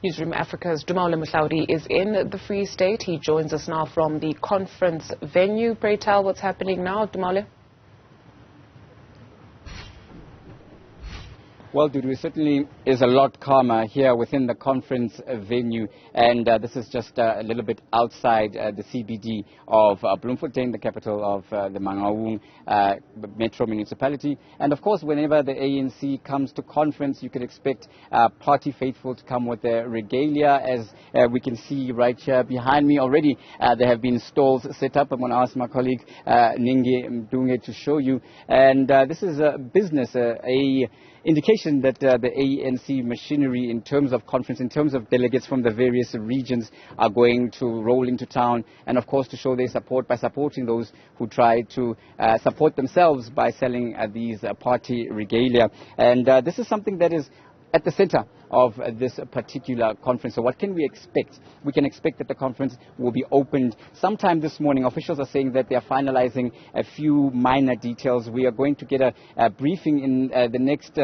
Newzroom Afrika's Tumaole Mohlaoli is in the Free State. He joins us now from the conference venue. Pray tell what's happening now, Tumaole. Well, Dudu, certainly is a lot calmer here within the conference venue, and this is just a little bit outside the CBD of Bloemfontein, the capital of the Mangaung Metro Municipality. And of course, whenever the ANC comes to conference, you could expect party faithful to come with their regalia, as we can see right here behind me already. There have been stalls set up. I'm going to ask my colleague Ningi Mdunge to show you. And this is a business, a indication that the ANC machinery in terms of conference, in terms of delegates from the various regions are going to roll into town, and of course to show their support by supporting those who try to support themselves by selling these party regalia. And this is something that is at the center of this particular conference. So what can we expect? We can expect that the conference will be opened sometime this morning. Officials are saying that they are finalizing a few minor details. We are going to get a briefing in the next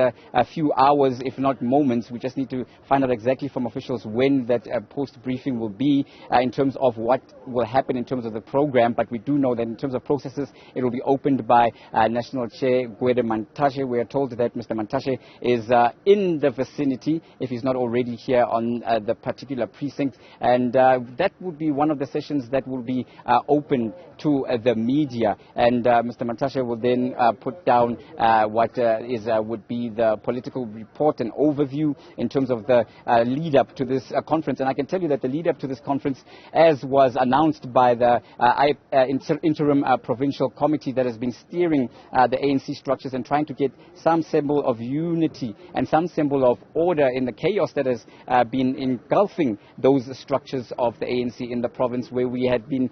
few hours, if not moments. We just need to find out exactly from officials when that post-briefing will be in terms of what will happen in terms of the program. But we do know that in terms of processes, it will be opened by National Chair Gwede Mantashe. We are told that Mr. Mantashe is in the vicinity, if he's not already here on the particular precinct. And that would be one of the sessions that will be open to the media. And Mr. Mantashe will then put down what would be the political report and overview in terms of the lead up to this conference. And I can tell you that the lead up to this conference, as was announced by the interim provincial committee that has been steering the ANC structures and trying to get some symbol of unity and some symbol of order in the chaos that has been engulfing those structures of the ANC in the province, where we had been,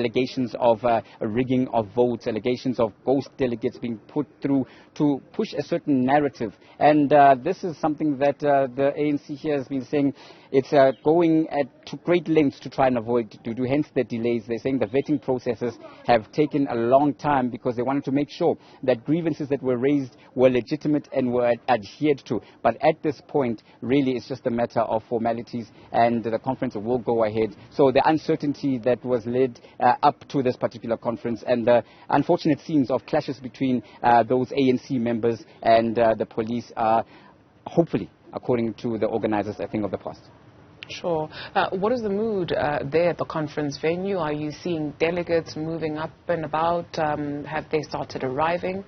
allegations of rigging of votes, allegations of ghost delegates being put through to push a certain narrative. And this is something that the ANC here has been saying it's going to great lengths to try and avoid, to do hence the delays. They're saying the vetting processes have taken a long time because they wanted to make sure that grievances that were raised were legitimate and were adhered to. But at this point, really, it's just a matter of formalities, and the conference will go ahead. So the uncertainty that was led up to this particular conference and the unfortunate scenes of clashes between those ANC members and the police are hopefully, according to the organizers, a thing of the past. Sure. What is the mood there at the conference venue? Are you seeing delegates moving up and about? Have they started arriving?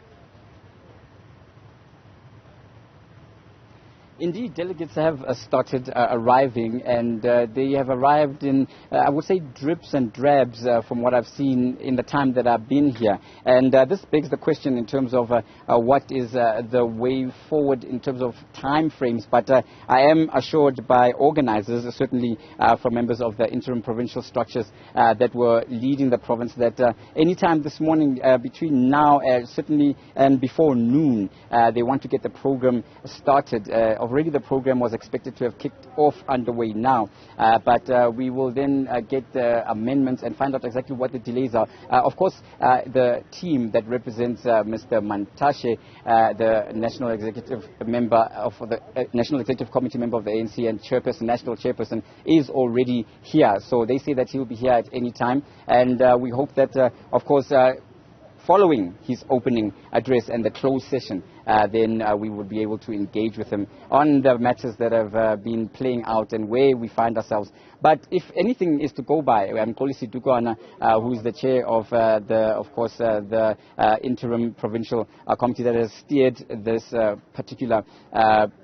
Indeed, delegates have started arriving, and they have arrived in, I would say, drips and drabs from what I've seen in the time that I've been here. And this begs the question in terms of what is the way forward in terms of time frames. But I am assured by organizers, certainly from members of the interim provincial structures that were leading the province, that anytime this morning between now certainly and before noon, they want to get the program started. Already the program was expected to have kicked off underway now, but we will then get the amendments and find out exactly what the delays are. Of course, the team that represents Mr. Mantashe, the national executive member of the National Executive Committee member of the ANC and national chairperson, is already here. So they say that he will be here at any time, and we hope that, of course, following his opening address and the closed session, then we will be able to engage with him on the matters that have been playing out and where we find ourselves. But if anything is to go by, Mkolisi Dukwana, who is the chair of the interim provincial committee that has steered this particular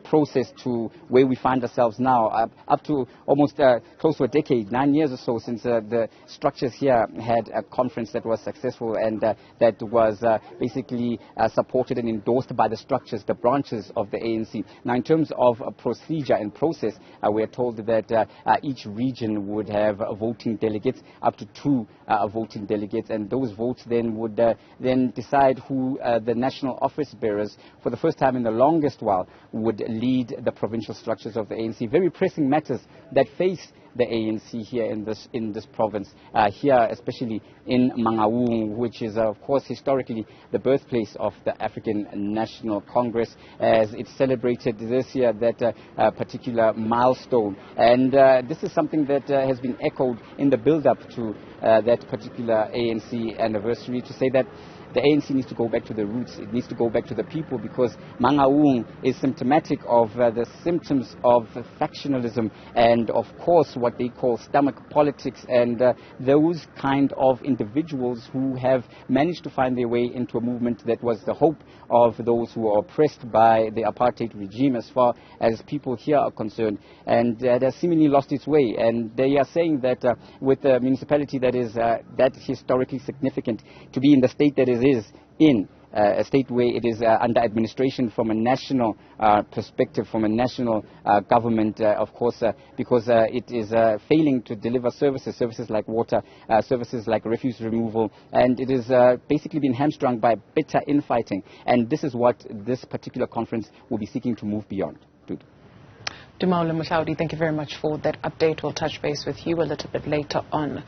process to where we find ourselves now, up to almost close to a decade, 9 years or so since the structures here had a conference that was successful and that was basically supported and endorsed by the structures, the branches of the ANC. Now, in terms of procedure and process, we are told that each region would have voting delegates, up to 2 voting delegates, and those votes then would then decide who the national office bearers, for the first time in the longest while, would lead the provincial structures of the ANC. Very pressing matters that face the ANC here in this province, here especially in Mangaung, which is of course historically the birthplace of the African National Congress, as it celebrated this year that particular milestone. And this is something that has been echoed in the build-up to that particular ANC anniversary, to say that the ANC needs to go back to the roots. It needs to go back to the people, because Mangaung is symptomatic of the symptoms of factionalism and, of course, what they call stomach politics, and those kind of individuals who have managed to find their way into a movement that was the hope of those who are oppressed by the apartheid regime, as far as people here are concerned, and that has seemingly lost its way. And they are saying that with a municipality that is that historically significant to be in the state that it is in, a state where it is under administration from a national perspective, from a national government, of course, because it is failing to deliver services like water, services like refuse removal, and it is basically been hamstrung by bitter infighting. And this is what this particular conference will be seeking to move beyond. Tumaole Mohlaoli, thank you very much for that update. We'll touch base with you a little bit later on.